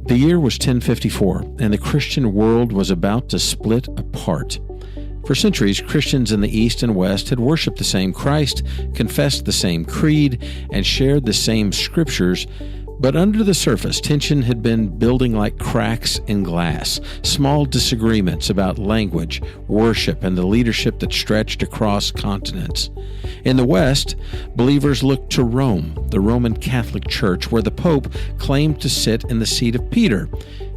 The year was 1054, and the Christian world was about to split apart. For centuries, Christians in the East and West had worshiped the same Christ, confessed the same creed, and shared the same scriptures, but under the surface, tension had been building like cracks in glass. Small disagreements about language, worship, and the leadership that stretched across continents. In the West, believers looked to Rome, the Roman Catholic Church, where the Pope claimed to sit in the seat of Peter.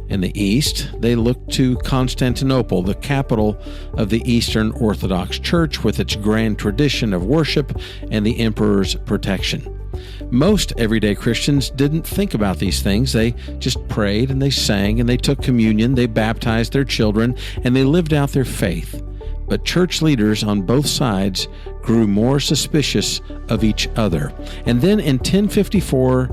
In the East, they looked to Constantinople, the capital of the Eastern Orthodox Church, with its grand tradition of worship and the emperor's protection. Most everyday Christians didn't think about these things. They just prayed and they sang and they took communion, they baptized their children, and they lived out their faith. But church leaders on both sides grew more suspicious of each other. And then in 1054,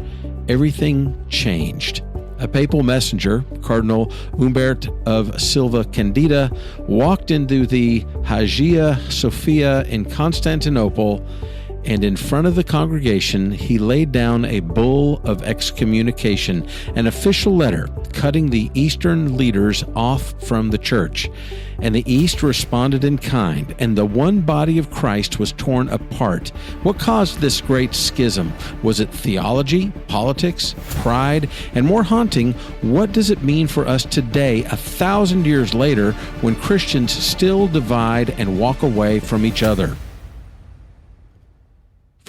everything changed. A papal messenger, Cardinal Humbert of Silva Candida, walked into the Hagia Sophia in Constantinople, and in front of the congregation, he laid down a bull of excommunication, an official letter cutting the Eastern leaders off from the church. And the East responded in kind, and the one body of Christ was torn apart. What caused this great schism? Was it theology, politics, pride? And more haunting, what does it mean for us today, 1,000 years later, when Christians still divide and walk away from each other?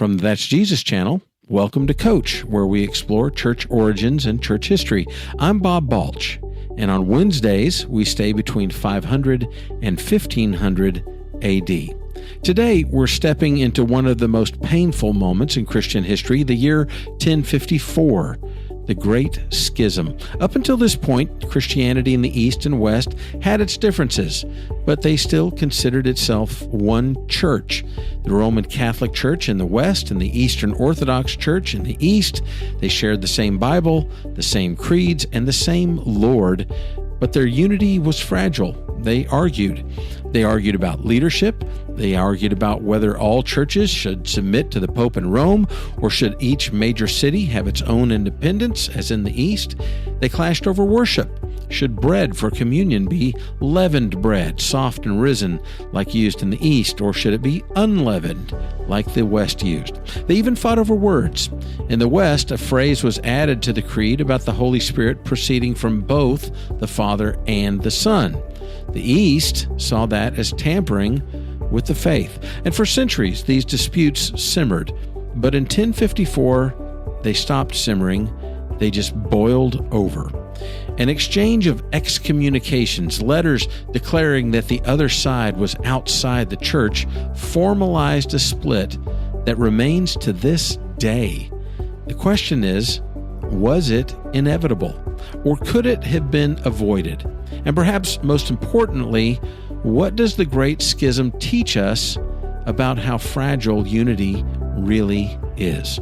From the That's Jesus channel, welcome to Coach, where we explore church origins and church history. I'm Bob Balch, and on Wednesdays, we stay between 500 and 1500 AD. Today, we're stepping into one of the most painful moments in Christian history, the year 1054, the Great Schism. Up until this point, Christianity in the East and West had its differences, but they still considered itself one church. The Roman Catholic Church in the West and the Eastern Orthodox Church in the East, they shared the same Bible, the same creeds, and the same Lord, but their unity was fragile. They argued. They argued about leadership. They argued about whether all churches should submit to the Pope in Rome, or should each major city have its own independence, as in the East. They clashed over worship. Should bread for communion be leavened bread, soft and risen, like used in the East, or should it be unleavened, like the West used? They even fought over words. In the West, a phrase was added to the creed about the Holy Spirit proceeding from both the Father and the Son. The East saw that as tampering with the faith. And for centuries, these disputes simmered. But in 1054, they stopped simmering. They just boiled over. An exchange of excommunications, letters declaring that the other side was outside the church, formalized a split that remains to this day. The question is, was it inevitable? Or could it have been avoided? And perhaps most importantly, what does the Great Schism teach us about how fragile unity really is?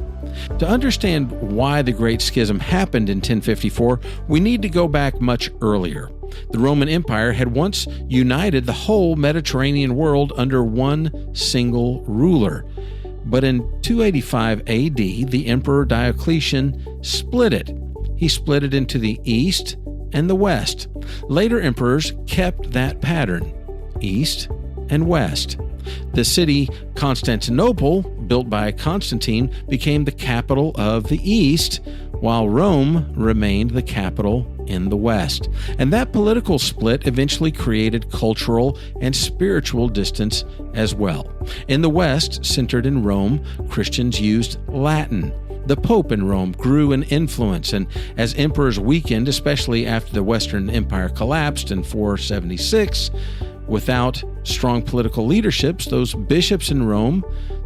To understand why the Great Schism happened in 1054, we need to go back much earlier. The Roman Empire had once united the whole Mediterranean world under one single ruler. But in 285 AD, the Emperor Diocletian split it. He split it into the East and the West. Later emperors kept that pattern, East and West. The city Constantinople, built by Constantine, became the capital of the East, while Rome remained the capital in the West. And that political split eventually created cultural and spiritual distance as well. In the West, centered in Rome, Christians used Latin. The Pope in Rome grew in influence, and as emperors weakened, especially after the Western Empire collapsed in 476, without strong political leaderships, those bishops in Rome,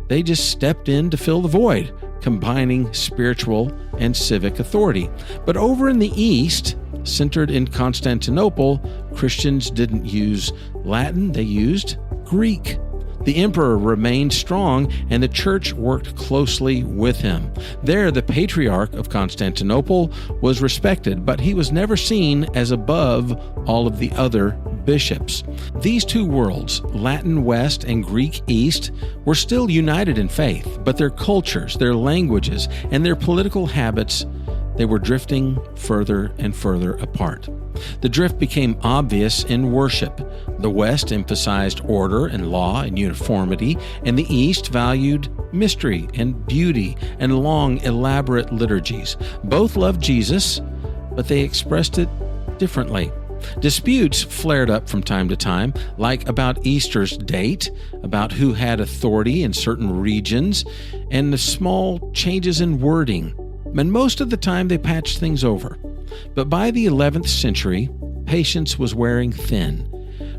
they just stepped in to fill the void, combining spiritual and civic authority. But over in the East, centered in Constantinople, Christians didn't use Latin, they used Greek. The emperor remained strong, and the church worked closely with him. There, the Patriarch of Constantinople was respected, but he was never seen as above all of the other bishops. These two worlds, Latin West and Greek East, were still united in faith, but their cultures, their languages, and their political habits, they were drifting further and further apart. The drift became obvious in worship. The West emphasized order and law and uniformity, and the East valued mystery and beauty and long, elaborate liturgies. Both loved Jesus, but they expressed it differently. Disputes flared up from time to time, like about Easter's date, about who had authority in certain regions, and the small changes in wording. And most of the time they patched things over. But by the 11th century, patience was wearing thin.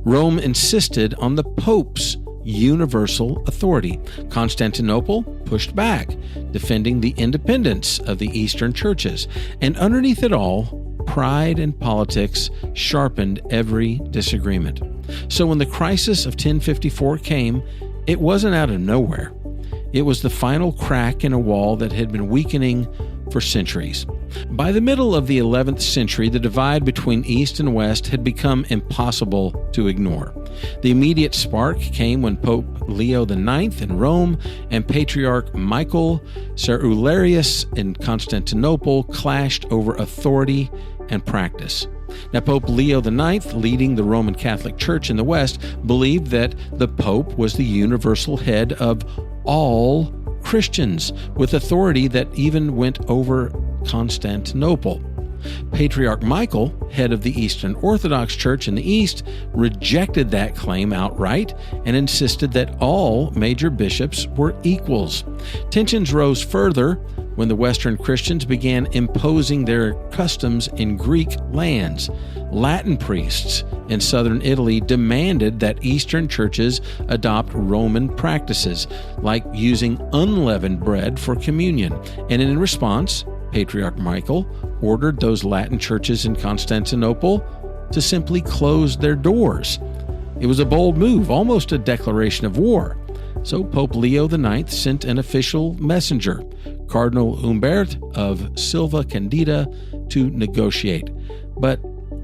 Rome insisted on the Pope's universal authority. Constantinople pushed back, defending the independence of the Eastern churches. And underneath it all, pride and politics sharpened every disagreement. So when the crisis of 1054 came, it wasn't out of nowhere. It was the final crack in a wall that had been weakening for centuries. By the middle of the 11th century, the divide between East and West had become impossible to ignore. The immediate spark came when Pope Leo IX in Rome and Patriarch Michael Cerularius in Constantinople clashed over authority and practice. Now, Pope Leo IX, leading the Roman Catholic Church in the West, believed that the Pope was the universal head of all Christians, with authority that even went over Constantinople. Patriarch Michael, head of the Eastern Orthodox Church in the East, rejected that claim outright and insisted that all major bishops were equals. Tensions rose further when the Western Christians began imposing their customs in Greek lands. Latin priests in southern Italy demanded that Eastern churches adopt Roman practices, like using unleavened bread for communion. And in response, Patriarch Michael ordered those Latin churches in Constantinople to simply close their doors. It was a bold move, almost a declaration of war. So Pope Leo IX sent an official messenger, Cardinal Humbert of Silva Candida, to negotiate. But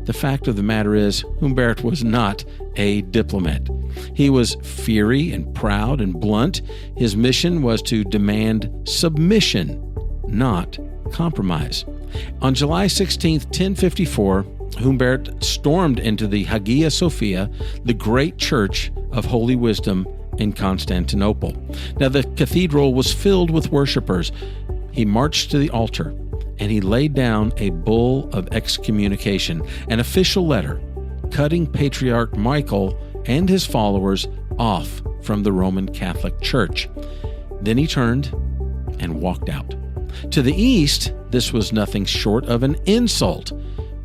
the fact of the matter is, Humbert was not a diplomat. He was fiery and proud and blunt. His mission was to demand submission, not compromise. On July 16, 1054, Humbert stormed into the Hagia Sophia, the great church of holy wisdom in Constantinople. Now, the cathedral was filled with worshipers. He marched to the altar, and he laid down a bull of excommunication, an official letter cutting Patriarch Michael and his followers off from the Roman Catholic Church. Then he turned and walked out. To the east, this was nothing short of an insult.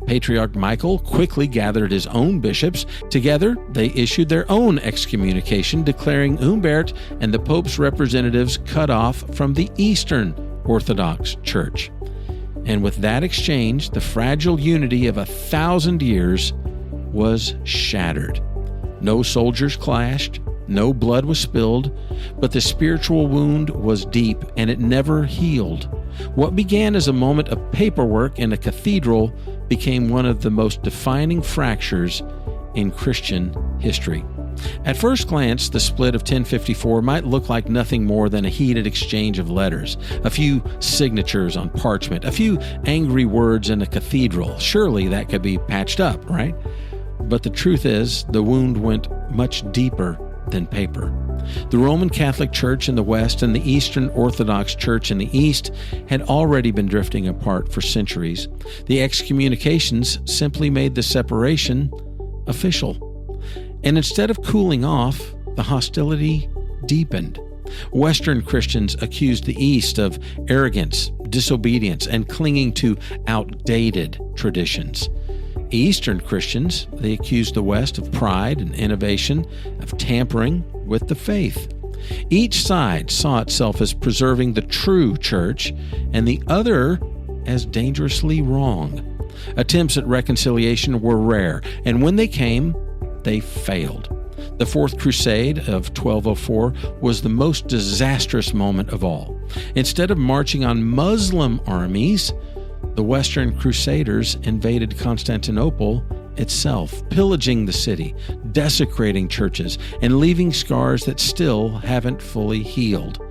Patriarch Michael quickly gathered his own bishops. Together, they issued their own excommunication, declaring Humbert and the Pope's representatives cut off from the Eastern Orthodox Church. And with that exchange, the fragile unity of 1,000 years was shattered. No soldiers clashed, no blood was spilled, but the spiritual wound was deep and it never healed. What began as a moment of paperwork in a cathedral became one of the most defining fractures in Christian history. At first glance, the split of 1054 might look like nothing more than a heated exchange of letters, a few signatures on parchment, a few angry words in a cathedral. Surely that could be patched up, right? But the truth is, the wound went much deeper than paper. The Roman Catholic Church in the West and the Eastern Orthodox Church in the East had already been drifting apart for centuries. The excommunications simply made the separation official. And instead of cooling off, the hostility deepened. Western Christians accused the East of arrogance, disobedience, and clinging to outdated traditions. Eastern Christians, they accused the West of pride and innovation, of tampering with the faith. Each side saw itself as preserving the true church, and the other as dangerously wrong. Attempts at reconciliation were rare, and when they came, they failed. The Fourth Crusade of 1204 was the most disastrous moment of all. Instead of marching on Muslim armies, the Western Crusaders invaded Constantinople itself, pillaging the city, desecrating churches, and leaving scars that still haven't fully healed.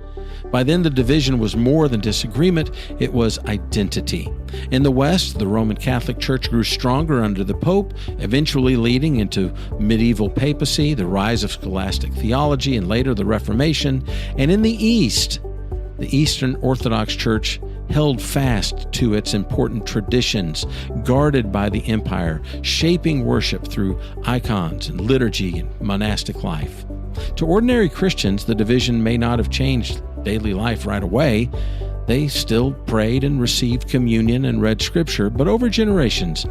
By then, the division was more than disagreement, it was identity. In the West, the Roman Catholic Church grew stronger under the Pope, eventually leading into medieval papacy, the rise of scholastic theology, and later the Reformation. And in the East, the Eastern Orthodox Church held fast to its important traditions, guarded by the empire, shaping worship through icons and liturgy and monastic life. To ordinary Christians, the division may not have changed daily life right away. They still prayed and received communion and read Scripture, but over generations,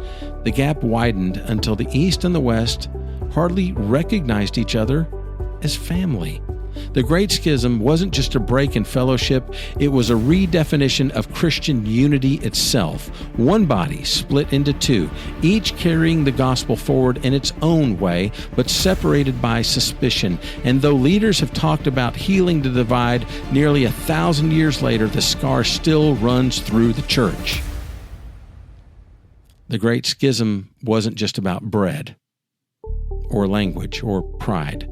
the gap widened until the East and the West hardly recognized each other as family. The Great Schism wasn't just a break in fellowship, it was a redefinition of Christian unity itself. One body split into two, each carrying the gospel forward in its own way, but separated by suspicion. And though leaders have talked about healing the divide, nearly 1,000 years later, the scar still runs through the church. The Great Schism wasn't just about bread, or language, or pride.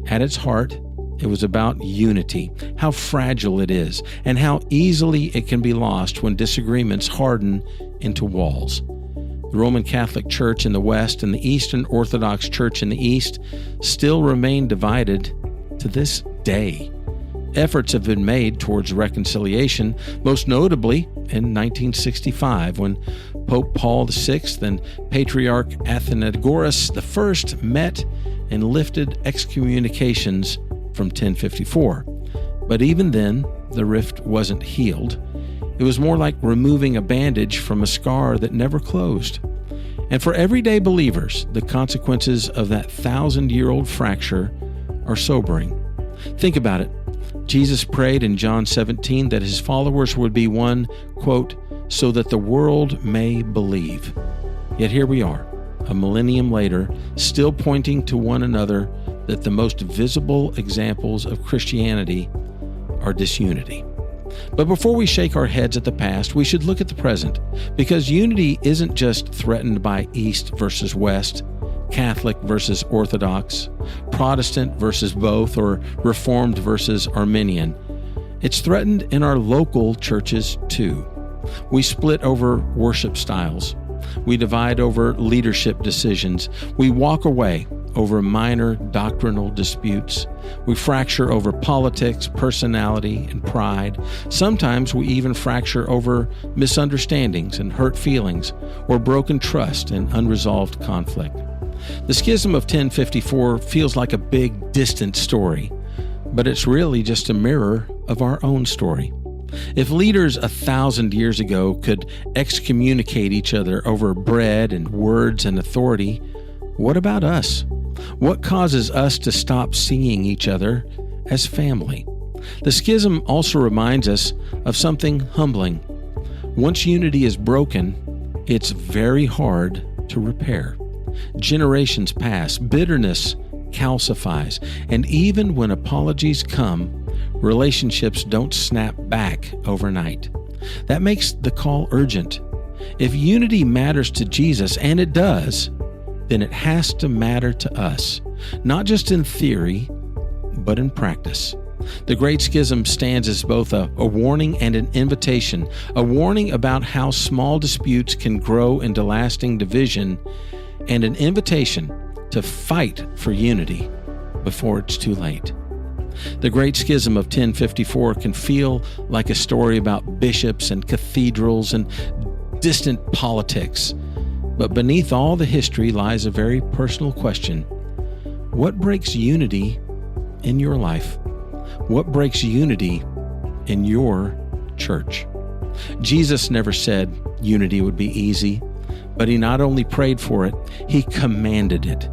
At its heart, it was about unity, how fragile it is, and how easily it can be lost when disagreements harden into walls. The Roman Catholic Church in the West and the Eastern Orthodox Church in the East still remain divided to this day. Efforts have been made towards reconciliation, most notably in 1965 when Pope Paul VI and Patriarch Athanasius I met and lifted excommunications from 1054. But even then, the rift wasn't healed. It was more like removing a bandage from a scar that never closed. And for everyday believers, the consequences of that 1,000-year-old fracture are sobering. Think about it. Jesus prayed in John 17 that his followers would be one, quote, so that the world may believe. Yet here we are, a millennium later, still pointing to one another that the most visible examples of Christianity are disunity. But before we shake our heads at the past, we should look at the present, because unity isn't just threatened by East versus West, Catholic versus Orthodox, Protestant versus both, or Reformed versus Arminian. It's threatened in our local churches too. We split over worship styles. We divide over leadership decisions. We walk away over minor doctrinal disputes. We fracture over politics, personality, and pride. Sometimes we even fracture over misunderstandings and hurt feelings, or broken trust and unresolved conflict. The Schism of 1054 feels like a big, distant story, but it's really just a mirror of our own story. If leaders 1,000 years ago could excommunicate each other over bread and words and authority, what about us? What causes us to stop seeing each other as family? The schism also reminds us of something humbling. Once unity is broken, it's very hard to repair. Generations pass, bitterness calcifies, and even when apologies come, relationships don't snap back overnight. That makes the call urgent. If unity matters to Jesus, and it does, then it has to matter to us, not just in theory, but in practice. The Great Schism stands as both a warning and an invitation, a warning about how small disputes can grow into lasting division, and an invitation to fight for unity before it's too late. The Great Schism of 1054 can feel like a story about bishops and cathedrals and distant politics. But beneath all the history lies a very personal question. What breaks unity in your life? What breaks unity in your church? Jesus never said unity would be easy, but he not only prayed for it, he commanded it.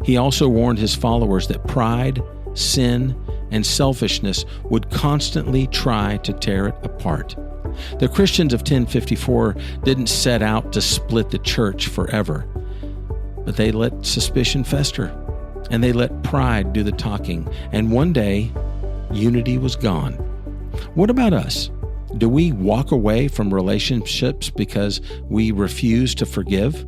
He also warned his followers that pride, sin, and selfishness would constantly try to tear it apart. The Christians of 1054 didn't set out to split the church forever, but they let suspicion fester, and they let pride do the talking, and one day, unity was gone. What about us? Do we walk away from relationships because we refuse to forgive?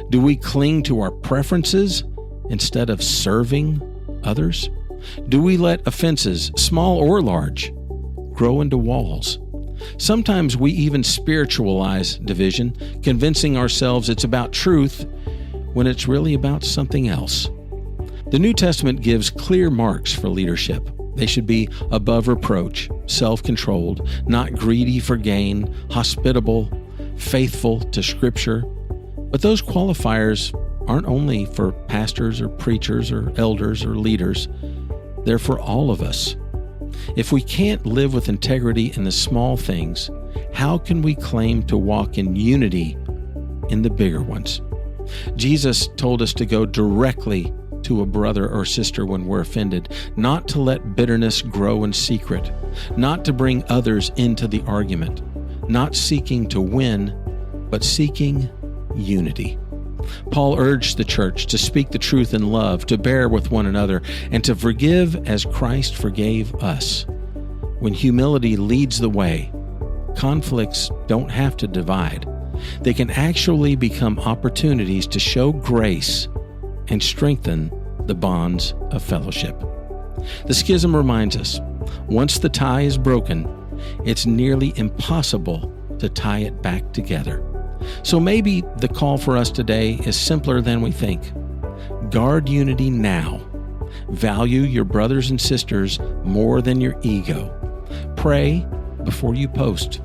Do we cling to our preferences instead of serving others? Do we let offenses, small or large, grow into walls. Sometimes we even spiritualize division, convincing ourselves it's about truth when it's really about something else. The New Testament gives clear marks for leadership. They should be above reproach, self-controlled, not greedy for gain, hospitable, faithful to Scripture. But those qualifiers aren't only for pastors or preachers or elders or leaders. They're for all of us. If we can't live with integrity in the small things, how can we claim to walk in unity in the bigger ones? Jesus told us to go directly to a brother or sister when we're offended, not to let bitterness grow in secret, not to bring others into the argument, not seeking to win, but seeking unity. Paul urged the church to speak the truth in love, to bear with one another, and to forgive as Christ forgave us. When humility leads the way, conflicts don't have to divide. They can actually become opportunities to show grace and strengthen the bonds of fellowship. The schism reminds us, once the tie is broken, it's nearly impossible to tie it back together. So maybe the call for us today is simpler than we think. Guard unity now. Value your brothers and sisters more than your ego. Pray before you post.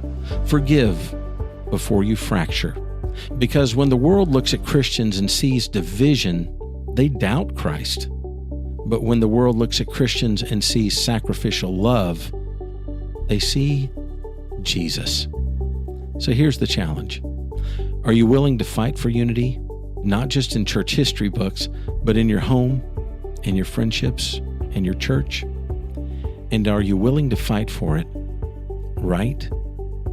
Forgive before you fracture. Because when the world looks at Christians and sees division, they doubt Christ. But when the world looks at Christians and sees sacrificial love, they see Jesus. So here's the challenge. Are you willing to fight for unity, not just in church history books, but in your home, in your friendships, in your church? And are you willing to fight for it right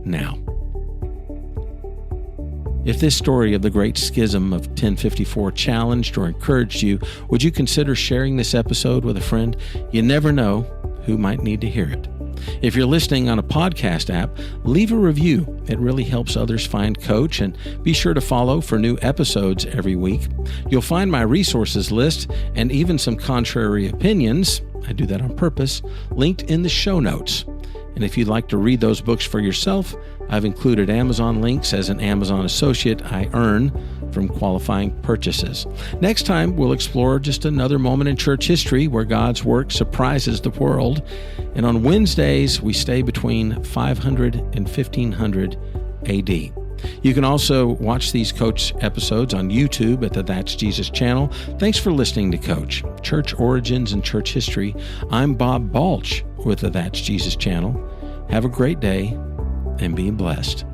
now? If this story of the Great Schism of 1054 challenged or encouraged you, would you consider sharing this episode with a friend? You never know who might need to hear it. If you're listening on a podcast app, leave a review. It really helps others find Coach, and be sure to follow for new episodes every week. You'll find my resources list and even some contrary opinions, I do that on purpose, linked in the show notes. And if you'd like to read those books for yourself, I've included Amazon links as an Amazon associate I earn from qualifying purchases. Next time, we'll explore just another moment in church history where God's work surprises the world. And on Wednesdays, we stay between 500 and 1500 AD. You can also watch these Coach episodes on YouTube at the That's Jesus channel. Thanks for listening to Coach, Church Origins and Church History. I'm Bob Balch with the That's Jesus channel. Have a great day and be blessed.